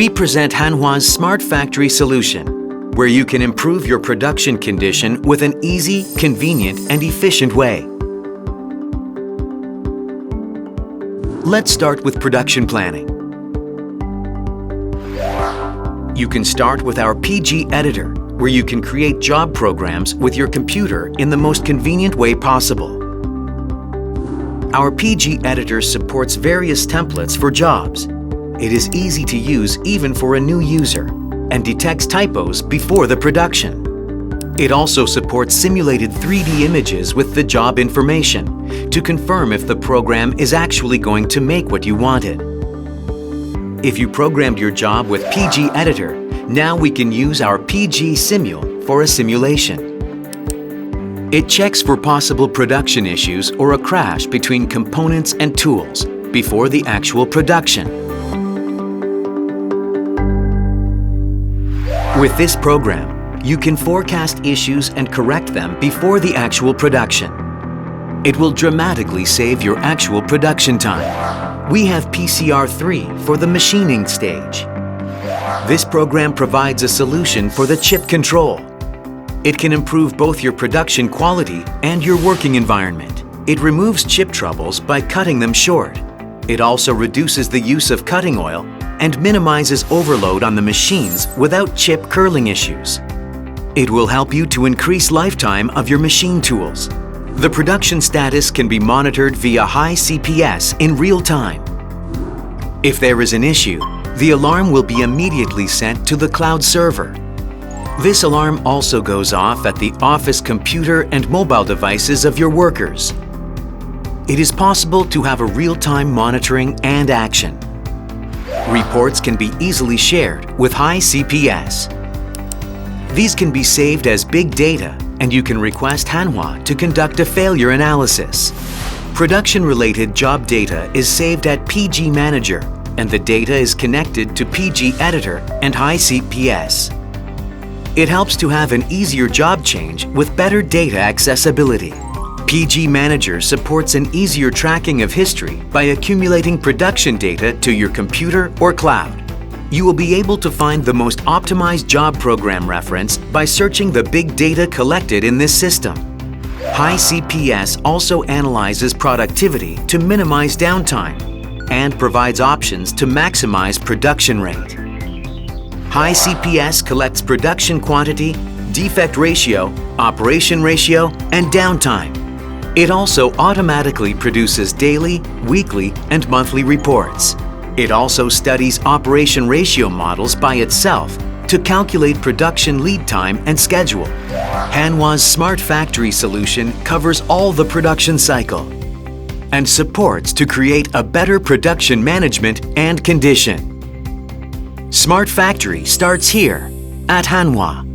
We present Hanwha's Smart Factory solution, where you can improve your production condition with an easy, convenient, and efficient way. Let's start with production planning. You can start with our PG editor, where you can create job programs with your computer in the most convenient way possible. Our PG editor supports various templates for jobs. It is easy to use even for a new user and detects typos before the production. It also supports simulated 3D images with the job information to confirm if the program is actually going to make what you wanted. If you programmed your job with PG Editor, now we can use our PG Simul for a simulation. It checks for possible production issues or a crash between components and tools before the actual production. With this program, you can forecast issues and correct them before the actual production. It will dramatically save your actual production time. We have PCR3 for the machining stage. This program provides a solution for the chip control. It can improve both your production quality and your working environment. It removes chip troubles by cutting them short. It also reduces the use of cutting oil and minimizes overload on the machines without chip curling issues. It will help you to increase lifetime of your machine tools. The production status can be monitored via Hi-CPS in real time. If there is an issue, the alarm will be immediately sent to the cloud server. This alarm also goes off at the office computer and mobile devices of your workers. It is possible to have a real-time monitoring and action. Reports can be easily shared with Hi-CPS. These can be saved as big data, and you can request Hanwha to conduct a failure analysis. Production-related job data is saved at PG Manager, and the data is connected to PG Editor and Hi-CPS. It helps to have an easier job change with better data accessibility. PG Manager supports an easier tracking of history by accumulating production data to your computer or cloud. You will be able to find the most optimized job program reference by searching the big data collected in this system. Hi-CPS also analyzes productivity to minimize downtime and provides options to maximize production rate. Hi-CPS collects production quantity, defect ratio, operation ratio, and downtime. It also automatically produces daily, weekly, and monthly reports. It also studies operation ratio models by itself to calculate production lead time and schedule. Hanwha's Smart Factory solution covers all the production cycle and supports to create a better production management and condition. Smart Factory starts here at Hanwha.